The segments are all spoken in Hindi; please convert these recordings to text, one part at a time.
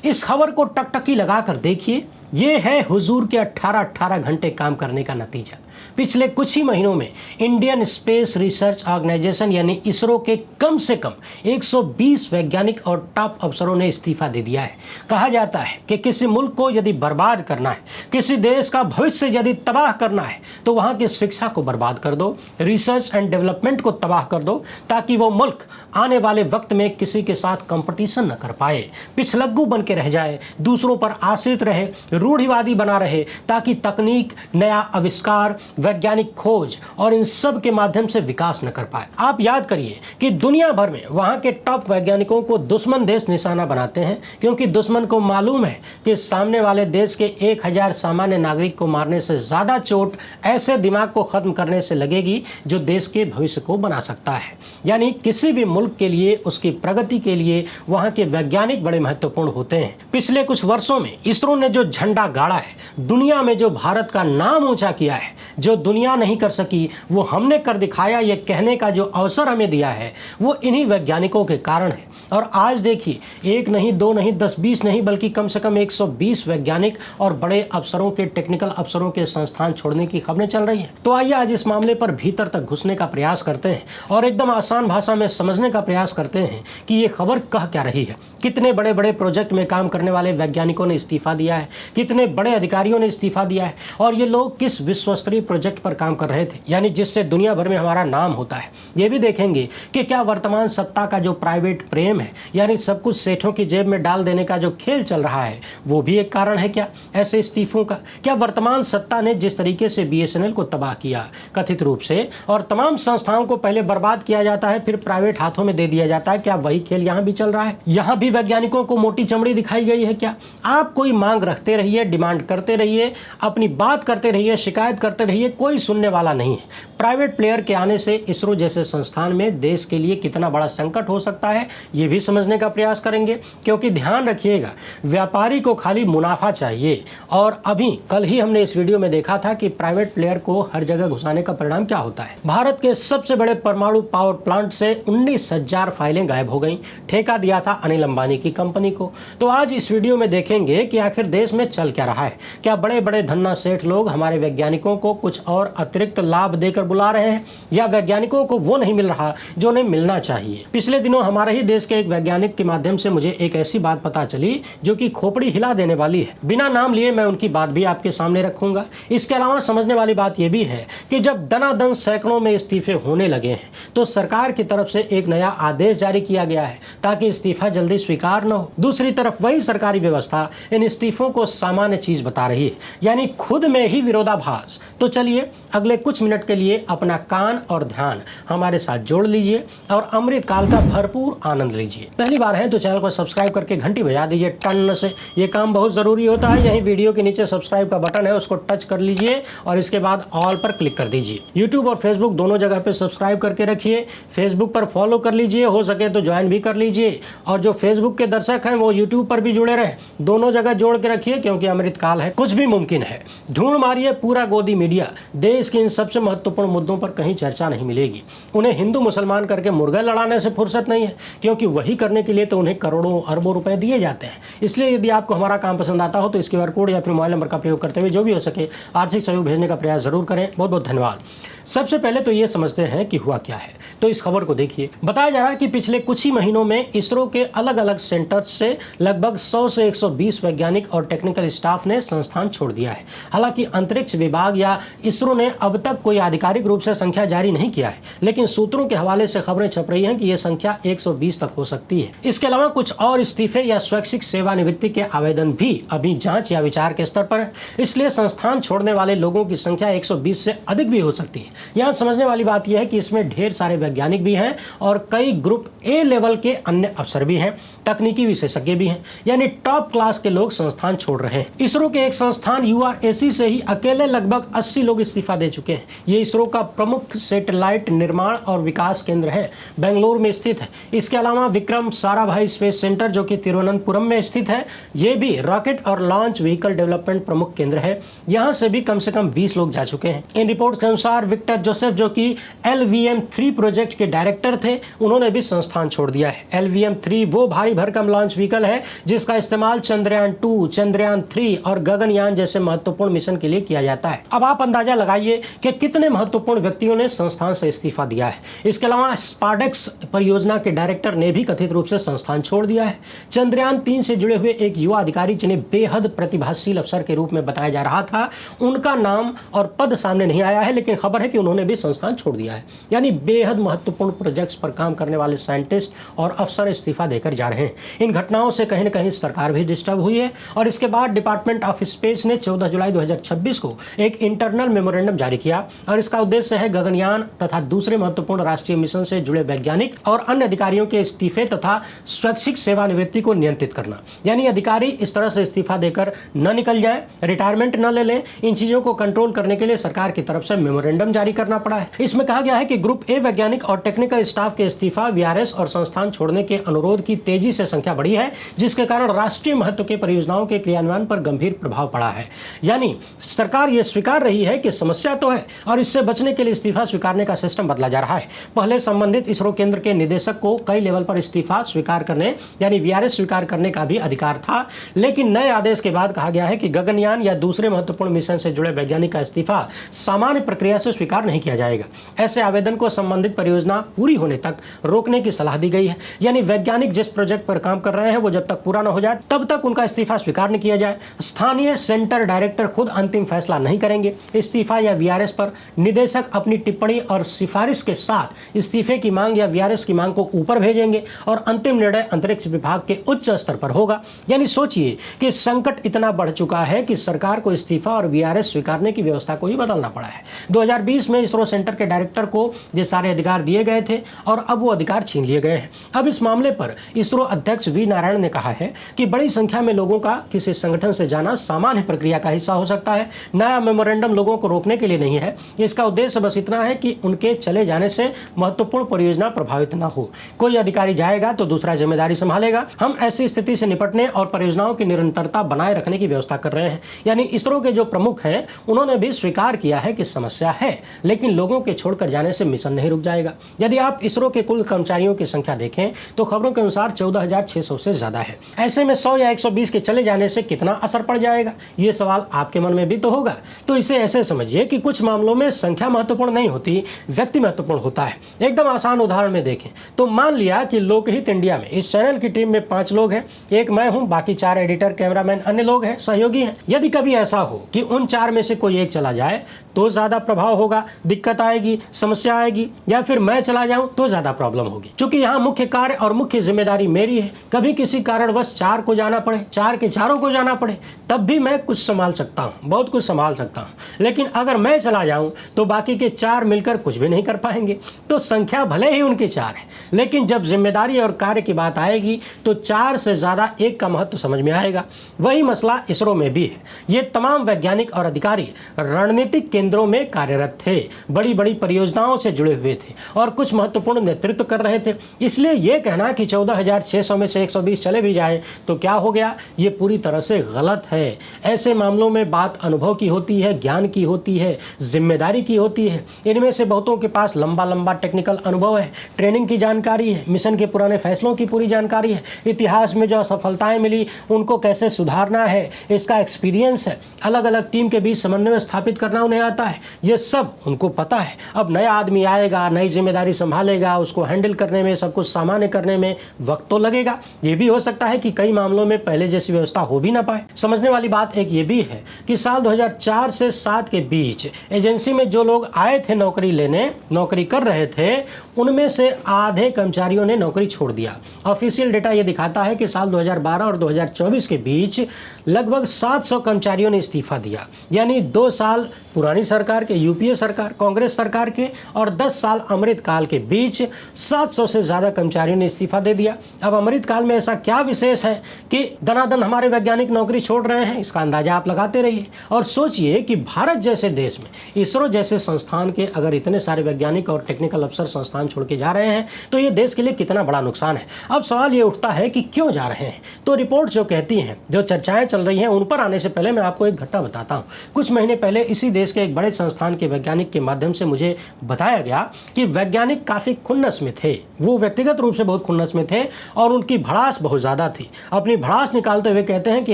इस खबर को टकटकी लगाकर देखिए, ये है हुजूर के 18 घंटे काम करने का नतीजा। पिछले कुछ ही महीनों में इंडियन स्पेस रिसर्च ऑर्गेनाइजेशन यानी इसरो के कम से कम 120 वैज्ञानिक और टॉप अफसरों ने इस्तीफा दे दिया है। कहा जाता है कि किसी मुल्क को यदि बर्बाद करना है, किसी देश का भविष्य यदि तबाह करना है, तो वहाँ की शिक्षा को बर्बाद कर दो, रिसर्च एंड डेवलपमेंट को तबाह कर दो, ताकि वो मुल्क आने वाले वक्त में किसी के साथ कंपटीशन न कर पाए, पिछलग्गू बन के रह जाए, दूसरों पर आश्रित रहे, रूढ़िवादी बना रहे, ताकि तकनीक, नया आविष्कार, वैज्ञानिक खोज और इन सब के माध्यम से विकास न कर पाए। आप याद करिए कि दुनिया भर में वहाँ के टॉप वैज्ञानिकों को दुश्मन देश निशाना बनाते हैं, क्योंकि दुश्मन को मालूम है कि सामने वाले देश के 1000 सामान्य नागरिक को मारने से ज़्यादा चोट ऐसे दिमाग को ख़त्म करने से लगेगी जो देश के भविष्य को बना सकता है। यानी किसी भी मुल्क के लिए, उसकी प्रगति के लिए वहाँ के वैज्ञानिक बड़े महत्वपूर्ण होते हैं। पिछले कुछ वर्षों में इसरो ने जो झंडा गाड़ा है, दुनिया में जो भारत का नाम ऊंचा किया है, जो दुनिया नहीं कर सकी वो हमने कर दिखाया, ये कहने का जो अवसर हमें दिया है, वो इन्हीं वैज्ञानिकों के कारण है। और आज देखिए, एक नहीं, दो नहीं, 10-20 नहीं, बल्कि कम से कम 120 वैज्ञानिक और बड़े अफसरों के, टेक्निकल अफसरों के संस्थान छोड़ने की खबरें चल रही हैं। तो आइए आज इस मामले पर भीतर तक घुसने का प्रयास करते हैं और एकदम आसान भाषा में समझने का प्रयास करते हैं कि ये खबर कह क्या रही है। कितने बड़े बड़े प्रोजेक्ट में काम करने वाले वैज्ञानिकों ने इस्तीफा दिया है, कितने बड़े अधिकारियों ने इस्तीफा दिया है, और ये लोग किस विश्वस्तरीय प्रोजेक्ट पर काम कर रहे थे, यानी जिससे दुनिया भर में हमारा नाम होता है। ये भी देखेंगे कि क्या वर्तमान सत्ता का जो प्राइवेट प्रेम है, यानी सब कुछ सेठों की जेब में डाल देने का जो खेल चल रहा है, वो भी एक कारण है क्या ऐसे इस्तीफों का। क्या वर्तमान सत्ता ने जिस तरीके से BSNL को तबाह किया कथित रूप से, और तमाम संस्थाओं को पहले बर्बाद किया जाता है फिर प्राइवेट हाथों में दे दिया जाता है, क्या वही खेल यहाँ भी चल रहा है? यहाँ भी वैज्ञानिकों को मोटी चमड़ी दिखाई गई है क्या? आप कोई मांग रखते रहिए, डिमांड करते रहिए, अपनी बात करते रहिए, शिकायत करते रहिए, कोई सुनने वाला नहीं है। प्राइवेट प्लेयर के आने से इसरो जैसे संस्थान में देश के लिए कितना बड़ा संकट हो सकता है, ये भी समझने का प्रयास करेंगे। क्योंकि ध्यान रखिएगा, व्यापारी को खाली मुनाफा चाहिए, और अभी कल ही हमने इस वीडियो में देखा था कि प्राइवेट प्लेयर को हर जगह घुसाने का परिणाम क्या होता है। भारत के सबसे बड़े परमाणु पावर प्लांट से 19,000 फाइलें गायब हो गई, ठेका दिया था अनिल अंबानी की कंपनी को। तो आज इस वीडियो में देखेंगे कि आखिर देश में चल क्या रहा है। क्या बड़े बड़े धन्ना सेठ लोग हमारे वैज्ञानिकों को कुछ और अतिरिक्त लाभ देकर बुला रहे हैं, या वैज्ञानिकों को वो नहीं मिल रहा जो उन्हें मिलना चाहिए। पिछले दिनों हमारे ही देश के एक वैज्ञानिक के माध्यम से मुझे एक ऐसी बात पता चली जो कि खोपड़ी हिला देने वाली है। बिना नाम लिए मैं उनकी बात भी आपके सामने रखूंगा। इसके अलावा समझने वाली बात यह भी है कि जब दनादन सैकड़ों में इस्तीफे होने लगे हैं, तो सरकार की तरफ से एक नया आदेश जारी किया गया है ताकि इस्तीफा जल्दी स्वीकार न हो। दूसरी तरफ वही सरकारी व्यवस्था इन इस्तीफों को सामान्य चीज बता रही है, यानी खुद में ही विरोधाभास। तो चलिए अगले कुछ मिनट के लिए अपना कान और ध्यान हमारे साथ जोड़ लीजिए और अमृत काल का भरपूर आनंद लीजिए। पहली बार है तो चैनल को सब्सक्राइब करके घंटी बजा दीजिए टन से, ये काम बहुत जरूरी होता है। यही वीडियो के नीचे सब्सक्राइब का बटन है, उसको टच कर लीजिए और इसके बाद ऑल पर क्लिक कर दीजिए। यूट्यूब और फेसबुक दोनों जगह पे सब्सक्राइब करके रखिए। फेसबुक पर फॉलो कर लीजिए, हो सके तो ज्वाइन भी कर लीजिए, और जो फेसबुक के दर्शक हैं वो यूट्यूब पर भी जुड़े रहे। दोनों जगह जोड़ के रखिए, क्योंकि अमृत काल है, कुछ भी मुमकिन है। ढूंढ मारिए पूरा गोदी मीडिया, देश के इन सबसे महत्वपूर्ण मुद्दों पर कहीं चर्चा नहीं मिलेगी। उन्हें हिंदू मुसलमान करके मुर्गा लड़ाने से फुर्सत नहीं है, क्योंकि वही करने के लिए तो उन्हें करोड़ों अरबों रुपए दिए जाते हैं। इसलिए यदि आपको हमारा काम पसंद आता हो तो इस QR कोड या फिर मोबाइल नंबर का प्रयोग करते हुए जो भी हो सके आर्थिक सहयोग भेजने का प्रयास जरूर करें। बहुत बहुत धन्यवाद। सबसे पहले तो ये समझते हैं कि हुआ क्या है। तो इस खबर को देखिए। बताया जा रहा है कि पिछले कुछ ही महीनों में इसरो के अलग अलग सेंटर्स से लगभग 100 से 120 वैज्ञानिक और टेक्निकल स्टाफ ने संस्थान छोड़ दिया है। हालांकि अंतरिक्ष विभाग या इसरो ने अब तक कोई आधिकारिक रूप से संख्या जारी नहीं किया है, लेकिन सूत्रों के हवाले से खबरें छप रही हैं कि यह संख्या 120 तक हो सकती है। इसके अलावा कुछ और इस्तीफे या स्वैच्छिक सेवानिवृत्ति के आवेदन भी अभी जांच या विचार के स्तर पर है। इसलिए संस्थान छोड़ने वाले लोगों की संख्या 120 से अधिक भी हो सकती है। यहाँ समझने वाली बात यह है कि इसमें ढेर सारे वैज्ञानिक भी हैं और कई ग्रुप A लेवल के अन्य अफसर भी हैं, तकनीकी विशेषज्ञ भी हैं, यानी टॉप क्लास के लोग संस्थान छोड़ रहे हैं। इसरो के एक संस्थान URAC से ही अकेले लगभग 80 लोग इस्तीफा दे चुके हैं। ये इसरो का प्रमुख सैटेलाइट निर्माण और विकास केंद्र है, बेंगलुरु में स्थित है। इसके अलावा विक्रम साराभाई स्पेस सेंटर जो कि तिरुवनंतपुरम में स्थित है, ये भी रॉकेट और लॉन्च व्हीकल डेवलपमेंट प्रमुख केंद्र है। यहाँ से भी कम से कम 20 लोग जा चुके हैं। इन रिपोर्ट के अनुसार विक्टर जोसेफ जो कि LVM-3 प्रोजेक्ट के डायरेक्टर थे, उन्होंने भी संस्थान छोड़ दिया है। LVM-3 वो भारी भरकम लॉन्च व्हीकल है जिसका इस्तेमाल चंद्रयान-2, चंद्रयान-3 और गगनयान जैसे महत्वपूर्ण मिशन के लिए किया जाता है। अब आप अंदाजा लगाइए कि कितने महत्वपूर्ण व्यक्तियों ने संस्थान से इस्तीफा दिया है। इसके अलावा स्पार्डेक्स परियोजना के डायरेक्टर ने भी कथित रूप से संस्थान छोड़ दिया है। चंद्रयान-3 से जुड़े हुए एक युवा अधिकारी जिन्हें बेहद प्रतिभाशाली अफसर के रूप में बताया जा रहा था, उनका नाम और पद सामने नहीं आया है, लेकिन खबर है कि उन्होंने भी संस्थान छोड़ दिया है। यानी बेहद महत्वपूर्ण प्रोजेक्ट्स पर काम करने वाले साइंटिस्ट और अफसर इस्तीफा देकर जा रहे हैं। इन घटनाओं से कहीं न कहीं सरकार भी डिस्टर्ब हुई है और इसके बाद डिपार्टमेंट ऑफ स्पेस ने 14 जुलाई 2026 को एक इंटरनल मेमोरेंडम जारी किया और इसका उद्देश्य है गगनयान तथा दूसरे महत्वपूर्ण राष्ट्रीय मिशन से जुड़े वैज्ञानिक और अन्य अधिकारियों के इस्तीफे तथा स्वैच्छिक सेवानिवृत्ति को नियंत्रित करना। यानी अधिकारी इस तरह से इस्तीफा देकर न निकल जाए, रिटायरमेंट न ले लें। इन चीजों को कंट्रोल करने के लिए सरकार की तरफ से मेमोरेंडम जारी करना पड़ा है। इसमें कहा गया है कि ग्रुप ए वैज्ञानिक और टेक्निकल स्टाफ के इस्तीफा, VRS और संस्थान छोड़ने के अनुरोध की तेजी से संख्या बढ़ी है, जिसके कारण राष्ट्रीय महत्व के परियोजनाओं के क्रियान्वयन पर गंभीर प्रभाव पड़ा है। यानी सरकार यह स्वीकार रही है कि समस्या तो है और इससे बचने के लिए इस्तीफा स्वीकारने का सिस्टम बदला जा रहा है। पहले संबंधित इसरो केंद्र के निदेशक को कई लेवल पर इस्तीफा स्वीकार करने यानी VRS स्वीकार करने का भी अधिकार था, लेकिन नए आदेश के बाद कहा गया है कि गगनयान या दूसरे महत्वपूर्ण मिशन से जुड़े वैज्ञानिक का इस्तीफा सामान्य प्रक्रिया से स्वीकार नहीं किया जाएगा। ऐसे आवेदन को संबंधित परियोजना पूरी होने तक रोकने की सलाह दी गई है। यानी वैज्ञानिक जिस प्रोजेक्ट पर काम कर रहे हैं वो जब तक पूरा न हो जाए तब तक उनका इस्तीफा स्वीकार नहीं किया जाए। स्थानीय सेंटर डायरेक्टर खुद अंतिम फैसला नहीं करेंगे। इस्तीफा या VRS पर निदेशक अपनी टिप्पणी और सिफारिश के साथ इस्तीफे की मांग या VRS की मांग को ऊपर भेजेंगे और अंतिम निर्णय अंतरिक्ष विभाग के उच्च स्तर पर होगा। यानी सोचिए कि संकट इतना बढ़ चुका है कि सरकार को इस्तीफा और VRS स्वीकारने की व्यवस्था को ही बदलना पड़ा है। 2020 में इसरो सेंटर के डायरेक्टर को ये सारे अधिकार दिए गए थे और अब वो अधिकार छीन लिए गए हैं। अब इस मामले पर इसरो अध्यक्ष V नारायण ने कहा है कि बड़ी संख्या में लोगों का किसी संगठन से जाना सामान्य प्रक्रिया का हिस्सा हो सकता है। नया मेमोरेंडम लोगों को रोकने के लिए नहीं है। इसका उद्देश्य बस इतना है कि उनके चले जाने से महत्वपूर्ण परियोजना प्रभावित न हो। कोई अधिकारी जाएगा तो दूसरा जिम्मेदारी संभालेगा। हम ऐसी स्थिति से निपटने और परियोजनाओं की निरंतरता बनाए रखने की व्यवस्था कर रहे हैं। यानी इसरो के जो प्रमुख हैं उन्होंने भी स्वीकार किया है कि समस्या है, लेकिन लोगों के छोड़कर जाने से मिशन नहीं रुक जाएगा। यदि आप इसरो के कुल कर्मचारियों की संख्या देखें तो खबरों के अनुसार 14,600 से ज्यादा है। ऐसे में 100 या 120 के चले जाने से कितना असर पड़ जाएगा, ये सवाल आपके मन में भी तो होगा। तो इसे ऐसे समझिए कि कुछ मामलों में संख्या महत्वपूर्ण नहीं होती, व्यक्ति महत्वपूर्ण होता है। एकदम आसान उदाहरण में देखें तो मान लिया कि लोकहित इंडिया में इस चैनल की टीम में 5 लोग हैं, एक मैं हूं, बाकी 4 एडिटर, कैमरामैन, अन्य लोग हैं, सहयोगी हैं। यदि कभी ऐसा हो कि उन 4 में से कोई एक चला जाए तो ज्यादा प्रभाव होगा, दिक्कत आएगी, समस्या आएगी, या फिर मैं चला जाऊं तो ज्यादा प्रॉब्लम होगी। क्योंकि यहाँ मुख्य कार्य और मुख्य जिम्मेदारी मेरी है। कभी किसी कारणवश 4 को जाना पड़े, 4 के चारों को जाना पड़े, तब भी मैं कुछ संभाल सकता हूँ, बहुत कुछ संभाल सकता हूँ। लेकिन अगर मैं चला जाऊं तो बाकी के 4 मिलकर कुछ भी नहीं कर पाएंगे। तो संख्या भले ही उनकी 4 है, लेकिन जब जिम्मेदारी और कार्य की बात आएगी तो 4 से ज्यादा 1 का महत्व समझ में आएगा। वही मसला इसरो में भी है। ये तमाम वैज्ञानिक और अधिकारी रणनीतिक केंद्रों में कार्यरत थे, बड़ी बड़ी परियोजनाओं से जुड़े हुए थे और कुछ महत्वपूर्ण नेतृत्व कर रहे थे। इसलिए यह कहना कि 14,600 में से 120 चले भी जाए तो क्या हो गया, ये पूरी तरह से गलत है। ऐसे मामलों में बात अनुभव की होती है, ज्ञान की होती है, जिम्मेदारी की होती है। इनमें से बहुतों के पास लंबा लंबा टेक्निकल अनुभव है, ट्रेनिंग की जानकारी है, मिशन के पुराने फैसलों की पूरी जानकारी है, इतिहास में जो असफलताएं मिली उनको कैसे सुधारना है इसका एक्सपीरियंस है, अलग अलग टीम के बीच समन्वय स्थापित करना उन्हें आता है, ये सब उनको पता है। अब नया आदमी आएगा, नई जिम्मेदारी संभालेगा, उसको हैंडल करने में, सब कुछ सामान्य करने में वक्त तो लगेगा। ये भी हो सकता है कि कई मामलों में पहले जैसी व्यवस्था हो भी ना पाए। समझने वाली बात एक ये भी है कि साल 2004 से 7 के बीच एजेंसी में जो लोग आए थे नौकरी लेने, नौकरी कर रहे थे, उनमें से आधे कर्मचारियों ने नौकरी छोड़ दिया। ऑफिशियल डेटा ये दिखाता है कि साल 2012 और 2024 के बीच लगभग 700 कर्मचारियों ने इस्तीफा दिया। यानी 2 साल पुरानी सरकार के, यूपीए सरकार, कांग्रेस सरकार के, और 10 साल अमृतकाल के बीच 700 से ज्यादा कर्मचारियों ने इस्तीफा दे दिया। अब अमृतकाल में ऐसा क्या विशेष है कि दनादन हमारे वैज्ञानिक नौकरी छोड़ रहे हैं, इसका अंदाजा आप लगाते रहिए। और सोचिए कि भारत जैसे देश में इसरो जैसे संस्थान के अगर इतने सारे वैज्ञानिक और टेक्निकल अफसर संस्थान छोड़ के जा रहे हैं तो ये देश के लिए कितना बड़ा नुकसान है। अब सवाल ये उठता है कि क्यों जा रहे हैं। तो रिपोर्ट जो कहती हैं, जो चर्चाएं चल रही हैं, उन पर आने से पहले मैं आपको एक घटना बताता हूं। कुछ महीने पहले इसी देश के एक बड़े संस्थान के वैज्ञानिक के माध्यम से मुझे बताया गया कि वैज्ञानिक काफी खुन्नस में थे, वो व्यक्तिगत रूप से बहुत खुन्नस में थे और उनकी भड़ास बहुत ज्यादा थी। अपनी भड़ास निकालते हुए कहते हैं कि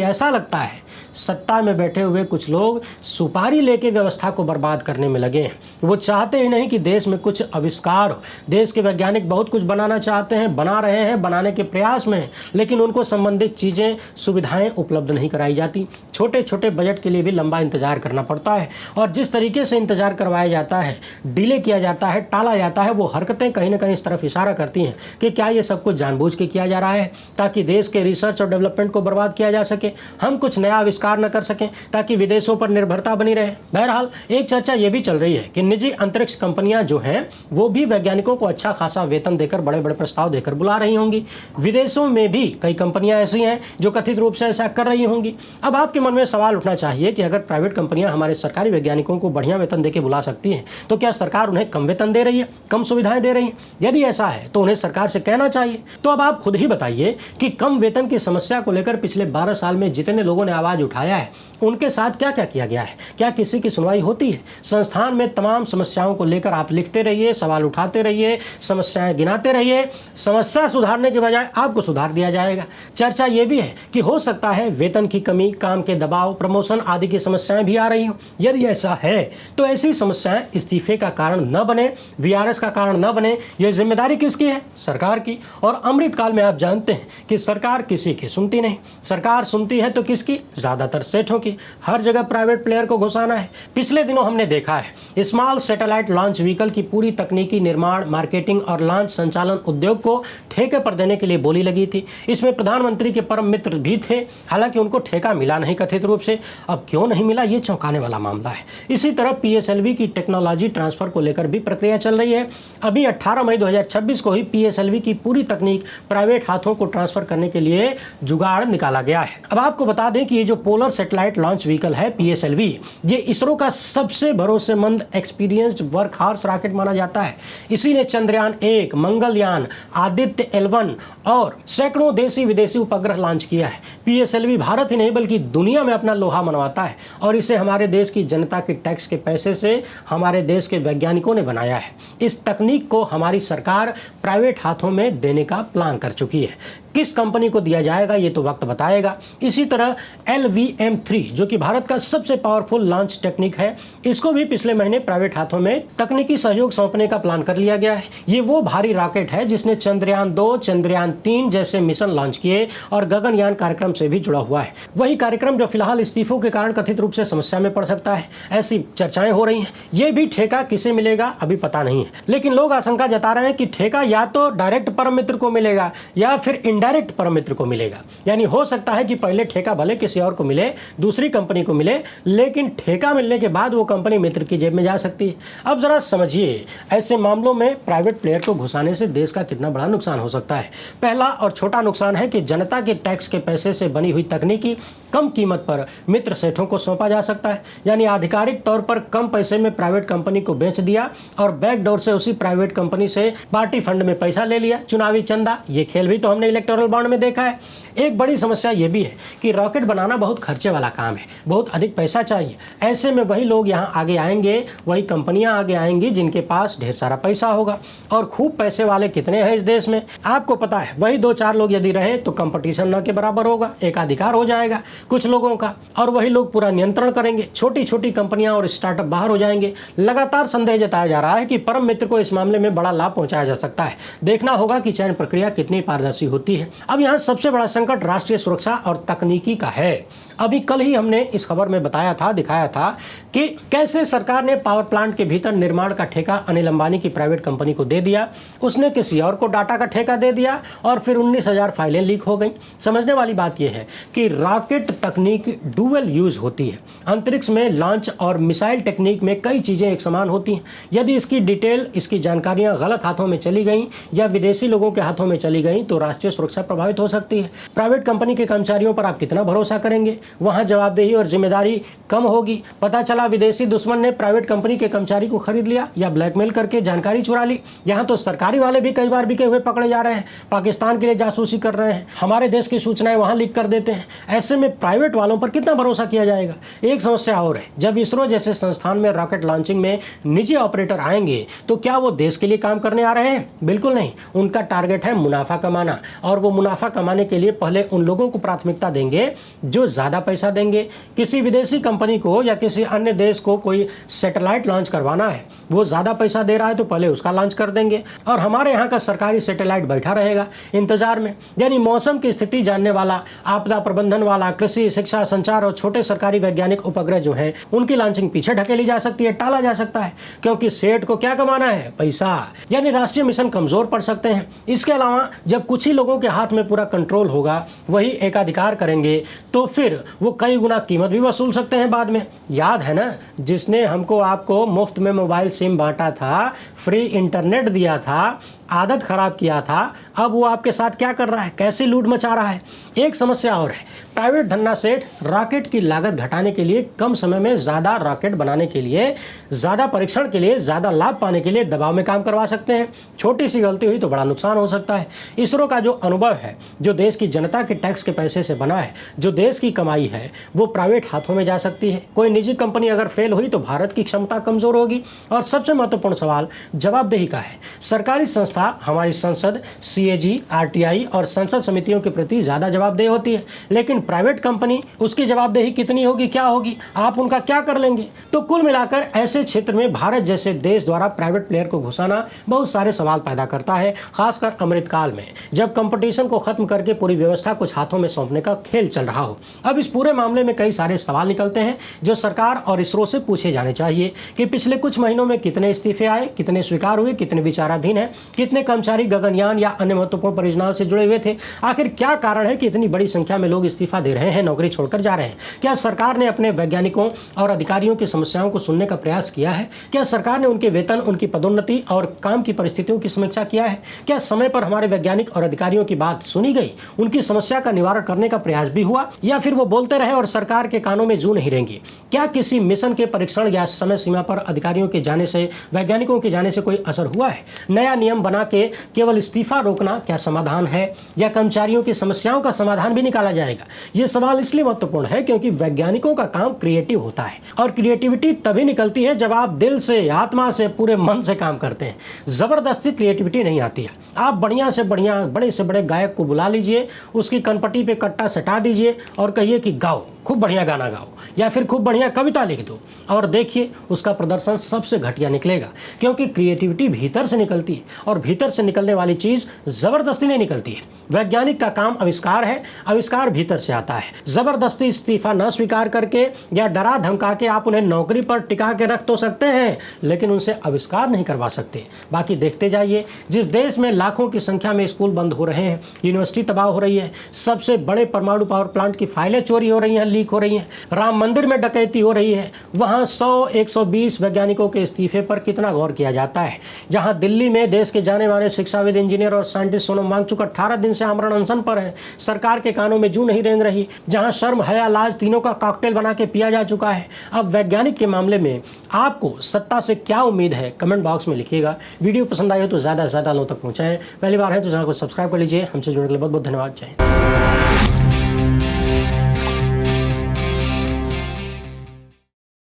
ऐसा लगता है सत्ता में बैठे हुए कुछ लोग सुपारी लेके व्यवस्था को बर्बाद करने में लगे हैं। वो चाहते ही नहीं कि देश में कुछ आविष्कार हो। देश के वैज्ञानिक बहुत कुछ बनाना चाहते हैं, बना रहे हैं, बनाने के प्रयास में हैं, लेकिन उनको संबंधित चीज़ें, सुविधाएं उपलब्ध नहीं कराई जाती। छोटे छोटे बजट के लिए भी लंबा इंतजार करना पड़ता है और जिस तरीके से इंतजार करवाया जाता है, डिले किया जाता है, टाला जाता है, वो हरकतें कहीं ना कहीं इस तरफ इशारा करती हैं कि क्या ये सब कुछ जानबूझ के किया जा रहा है ताकि देश के रिसर्च और डेवलपमेंट को बर्बाद किया जा सके, हम कुछ नया आविष्कार न कर सकें, ताकि विदेशों पर निर्भरता बनी रहे। बहरहाल एक चर्चा ये भी चल रही है कि निजी अंतरिक्ष कंपनियां जो हैं वो भी वैज्ञानिकों को अच्छा खासा वेतन देकर, बड़े बड़े प्रस्ताव देकर बुला रही होंगी। विदेशों में भी कई कंपनियां ऐसी हैं जो कथित रूप से ऐसा कर रही होंगी। अब आपके मन में सवाल उठना चाहिए कि अगर प्राइवेट कंपनियां हमारे सरकारी वैज्ञानिकों को बढ़िया वेतन देकर बुला सकती हैं तो क्या सरकार उन्हें कम वेतन दे रही है, कम सुविधाएं दे रही है? यदि ऐसा है तो उन्हें सरकार से कहना चाहिए। तो अब आप खुद ही बताइए कि कम वेतन की समस्या को लेकर पिछले 12 साल में जितने लोगों ने आवाज उठाया है उनके साथ क्या क्या किया गया है? क्या किसी की सुनवाई होती है? संस्थान में तमाम समस्याओं को लेकर आप लिखते रहिए, सवाल उठाते रहिए, समस्याएं गिनाते रहिए। समस्या सुधारने के बजाय आपको सुधार दिया जाएगा। चर्चा ये भी है कि हो सकता है वेतन की कमी, काम के दबाव, प्रमोशन आदि की समस्याएं भी आ रही हों। यदि ऐसा है तो ऐसी समस्याएं इस्तीफे का कारण न बने, वीआरएस का कारण न बने, ये जिम्मेदारी किसकी है? सरकार की। और अमृतकाल में आप जानते हैं कि सरकार किसी की सुनती नहीं। सरकार सुनती है तो किसकी? ज्यादातर सेठों की। हर जगह प्राइवेट प्लेयर को घुसाना है। पिछले दिनों हमने देखा है स्मॉल सैटेलाइट लॉन्च व्हीकल की पूरी तकनीकी निर्माण, मार्केटिंग और लॉन्च संचालन उद्योग को ठेके पर देने के लिए बोली लगी थी। इसमें प्रधानमंत्री के परम मित्र भी थे, हालांकि उनको ठेका मिला नहीं कथित रूप से। अब क्यों नहीं मिला, ये चौंकाने वाला मामला है। इसी तरह पीएसएलवी की टेक्नोलॉजी ट्रांसफर को लेकर भी प्रक्रिया चल रही है। अभी 18 मई 2026 को ही पीएसएलवी की पूरी तकनीक प्राइवेट हाथों को ट्रांसफर करने के लिए जुगाड़ निकाला गया है। अब आपको बता दें कि ये जो पोलर सैटेलाइट लॉन्च व्हीकल है पीएसएलवी, ये इसरो का सबसे भरोसेमंद एक्सपीरियंस्ड वर्क हॉर्स रॉकेट माना जाता है। इसी ने चंद्रयान 1, मंगलयान, आदित्य L1 और सैकड़ों देशी विदेशी उपग्रह लॉन्च किया है। पीएसएलवी भारत ही नहीं बल्कि दुनिया में अपना लोहा मनवाता है और इसे हमारे देश की जनता के टैक्स के पैसे से हमारे देश के वैज्ञानिकों ने बनाया है। इस तकनीक को हमारी सरकार प्राइवेट हाथों में देने का प्लान कर चुकी है। किस कंपनी को दिया जाएगा ये तो वक्त बताएगा। इसी तरह LVM-3 जो कि भारत का सबसे पावरफुल लॉन्च टेक्निक है, इसको भी पिछले महीने प्राइवेट हाथों में तकनीकी सहयोग सौंपने का प्लान कर लिया गया है। ये वो भारी रॉकेट है जिसने चंद्रयान 2, चंद्रयान 3 जैसे मिशन लॉन्च किए और गगनयान कार्यक्रम से भी जुड़ा हुआ है। वही कार्यक्रम जो फिलहाल इस्तीफों के कारण कथित रूप से समस्या में पड़ सकता है। ऐसी चर्चाएं हो रही हैं। ये भी ठेका किसे मिलेगा अभी पता नहीं है, लेकिन लोग आशंका जता रहे हैं कि ठेका या तो डायरेक्ट परम मित्र को मिलेगा या फिर डायरेक्ट परम मित्र को मिलेगा। यानी हो सकता है कि पहले ठेका भले किसी और को मिले, दूसरी कंपनी को मिले, लेकिन ठेका मिलने के बाद वो कंपनी मित्र की जेब में जा सकती है। अब जरा समझिए ऐसे मामलों में प्राइवेट प्लेयर को घुसाने से देश का कितना बड़ा नुकसान हो सकता है। पहला और छोटा नुकसान है कि जनता के टैक्स के पैसे से बनी हुई तकनीकी कम कीमत पर मित्र सेठों को सौंपा जा सकता है। यानी आधिकारिक तौर पर कम पैसे में प्राइवेट कंपनी को बेच दिया और बैकडोर से उसी प्राइवेट कंपनी से पार्टी फंड में पैसा ले लिया, चुनावी चंदा। ये खेल भी तो हमने इलेक्टोरल बॉन्ड में देखा है। एक बड़ी समस्या यह भी है कि रॉकेट बनाना बहुत खर्चे वाला काम है, बहुत अधिक पैसा चाहिए। ऐसे में वही लोग यहाँ आगे आएंगे, वही कंपनियां आगे आएंगी जिनके पास ढेर सारा पैसा होगा। और खूब पैसे वाले कितने हैं इस देश में आपको पता है। वही 2-4 लोग यदि रहे तो कंपटीशन न के बराबर होगा, एकाधिकार हो जाएगा कुछ लोगों का और वही लोग पूरा नियंत्रण करेंगे। छोटी छोटी कंपनियां और स्टार्टअप बाहर हो जाएंगे। लगातार संदेह जताया जा रहा है कि परम मित्र को इस मामले में बड़ा लाभ पहुंचाया जा सकता है। देखना होगा कि चयन प्रक्रिया कितनी पारदर्शी होती है। अब यहाँ सबसे बड़ा संकट राष्ट्रीय सुरक्षा और तकनीकी का है। अभी कल ही हमने इस खबर में बताया था, दिखाया था कि कैसे सरकार ने पावर प्लांट के भीतर निर्माण का ठेका अनिल अंबानी की प्राइवेट कंपनी को दे दिया, उसने किसी और को डाटा का ठेका दे दिया और फिर 19,000 फाइलें लीक हो गई। समझने वाली बात यह है कि रॉकेट तकनीक डुअल यूज होती है। अंतरिक्ष में लॉन्च और मिसाइल टेक्निक में कई चीजें एक समान होती हैं। यदि इसकी डिटेल, इसकी जानकारियां गलत हाथों में चली गई या विदेशी लोगों के हाथों में चली गई तो राष्ट्रीय सुरक्षा प्रभावित हो सकती है। प्राइवेट कंपनी के कर्मचारियों पर आप कितना भरोसा करेंगे? वहां जवाबदेही और जिम्मेदारी कम होगी। पता चला विदेशी दुश्मन ने प्राइवेट कंपनी के कर्मचारी को खरीद लिया या ब्लैकमेल करके जानकारी चुरा ली। यहाँ तो सरकारी वाले भी कई बार बिके हुए पकड़े जा रहे हैं, पाकिस्तान के लिए जासूसी कर रहे हैं, हमारे देश की सूचनाएं वहां लीक कर देते हैं। ऐसे में प्राइवेट वालों पर कितना भरोसा किया जाएगा? एक समस्या और है, जब इसरो जैसे संस्थान में रॉकेट लॉन्चिंग में निजी ऑपरेटर आएंगे तो क्या वो देश के लिए काम करने आ रहे हैं? बिल्कुल नहीं। उनका टारगेट है मुनाफा कमाना, और वो मुनाफा कमाने के लिए पहले उन लोगों को प्राथमिकता देंगे जो ज्यादा पैसा देंगे। किसी विदेशी कंपनी को या किसी अन्य देश को कोई सैटेलाइट लॉन्च करवाना है, वो ज्यादा पैसा दे रहा है तो पहले उसका लॉन्च कर देंगे और हमारे यहाँ का सरकारी सैटेलाइट बैठा रहेगा इंतजार में। यानी मौसम की स्थिति जानने वाला, आपदा प्रबंधन वाला, कृषि, शिक्षा, संचार और छोटे सरकारी वैज्ञानिक उपग्रह जो हैं उनकी लॉन्चिंग पीछे ढकेली जा सकती है, टाला जा सकता है, क्योंकि सेठ को क्या कमाना है? पैसा। यानी राष्ट्रीय मिशन कमजोर पड़ सकते हैं। इसके अलावा जब कुछ ही लोगों के हाथ में पूरा कंट्रोल होगा, वही एकाधिकार करेंगे, तो फिर वो कई गुना कीमत भी वसूल सकते हैं बाद में। याद है ना, जिसने हमको आपको मुफ्त में मोबाइल सिम बांटा था, फ्री इंटरनेट दिया था, आदत खराब किया था, अब वो आपके साथ क्या कर रहा है, कैसे लूट मचा रहा है? एक समस्या और है, प्राइवेट धन्ना सेठ रॉकेट की लागत घटाने के लिए, कम समय में ज्यादा रॉकेट बनाने के लिए, ज्यादा परीक्षण के लिए, ज्यादा लाभ पाने के लिए दबाव में काम करवा सकते हैं। छोटी सी गलती हुई तो बड़ा नुकसान हो सकता है। इसरो का जो अनुभव है, जो देश की जनता के टैक्स के पैसे से बना है, जो देश की कमाई है, वो प्राइवेट हाथों में जा सकती है। कोई निजी कंपनी अगर फेल हुई तो भारत की क्षमता कमजोर होगी। और सबसे महत्वपूर्ण सवाल जवाबदेही का है। सरकारी संस्था, हमारी संसद, सीएजी, आरटीआई और संसद समितियों के प्रति ज्यादा जवाबदेह होती है, लेकिन प्राइवेट कंपनी, उसकी जवाबदेही कितनी होगी, क्या होगी, आप उनका क्या कर लेंगे? तो कुल मिलाकर ऐसे क्षेत्र में भारत जैसे देश द्वारा प्राइवेट प्लेयर को घुसाना बहुत सारे सवाल पैदा करता है, खासकर अमृतकाल में, जब कंपटीशन को खत्म करके पूरी व्यवस्था कुछ हाथों में सौंपने का खेल चल रहा हो। अब इस पूरे मामले में कई सारे सवाल निकलते हैं जो सरकार और इसरो से पूछे जाने चाहिए कि पिछले कुछ महीनों में कितने इस्तीफे आए, कितने स्वीकार हुए, कितने विचाराधीन है, कितने कर्मचारी गगनयान या अन्य महत्वपूर्ण परियोजनाओं से जुड़े हुए थे। आखिर क्या कारण है कि इतनी बड़ी संख्या में लोग इस्तीफा दे रहे हैं, नौकरी छोड़कर जा रहे हैं? क्या सरकार ने अपने वैज्ञानिकों और अधिकारियों की समस्याओं को सुनने का प्रयास किया है? क्या सरकार ने उनके वेतन, उनकी पदोन्नति और काम की परिस्थितियों की समीक्षा किया है? क्या समय पर हमारे वैज्ञानिक और अधिकारियों की बात सुनी गई, उनकी समस्या का निवारण करने का प्रयास भी हुआ, या फिर वो बोलते रहे और सरकार के कानों में जू नहीं रहेंगी? क्या किसी मिशन के परीक्षण या समय सीमा पर अधिकारियों के जाने से, वैज्ञानिकों के जाने से कोई असर हुआ है? नया नियम बना के केवल इस्तीफा रोकना क्या समाधान है, या कर्मचारियों की समस्याओं का समाधान भी निकाला जाएगा? ये सवाल इसलिए महत्वपूर्ण है क्योंकि वैज्ञानिकों का काम क्रिएटिव होता है, और क्रिएटिविटी तभी निकलती है जब आप दिल से, आत्मा से, पूरे मन से काम करते हैं। जबरदस्ती क्रिएटिविटी नहीं आती है। आप बढ़िया से बढ़िया, बड़े से बड़े गायक को बुला लीजिए, उसकी कनपटी पे कट्टा सटा दीजिए और कहिए कि गाओ, खूब बढ़िया गाना गाओ, या फिर खूब बढ़िया कविता लिख दो, और देखिए उसका प्रदर्शन सबसे घटिया निकलेगा, क्योंकि क्रिएटिविटी भीतर से निकलती है, और भीतर से निकलने वाली चीज जबरदस्ती नहीं निकलती है। वैज्ञानिक का काम आविष्कार है, आविष्कार भीतर से आता है। जबरदस्ती इस्तीफा न स्वीकार करके या डरा धमका के आप उन्हें नौकरी पर टिका के रख तो सकते हैं, लेकिन उनसे आविष्कार नहीं करवा सकते। बाकी देखते जाइए, जिस देश में लाखों की संख्या में स्कूल बंद हो रहे हैं, यूनिवर्सिटी तबाह हो रही है, सबसे बड़े परमाणु पावर प्लांट की फाइलें चोरी हो रही हैं, लीक हो रही हैं, राम मंदिर में डकैती हो रही है, वहां 100-120 वैज्ञानिकों के इस्तीफे पर कितना गौर किया जाता है? जहां दिल्ली में देश के जाने माने शिक्षाविद, इंजीनियर और साइंटिस्ट सोनम वांगचुक 18 दिन से आमरण अनशन पर है, सरकार के कानों में जू नहीं रेंग रही, जहां शर्म, हया, लाज तीनों का कॉकटेल बना के पिया जा चुका है। अब वैज्ञानिक के मामले में आपको सत्ता से क्या उम्मीद है, कमेंट बॉक्स में लिखिएगा। वीडियो पसंद आई हो तो ज़्यादा से ज़्यादा लोगों तक पहुँचाएं। पहली बार है तो चैनल को सब्सक्राइब कर लीजिए। हमसे जुड़ने के लिए बहुत बहुत धन्यवाद। जय हिंद।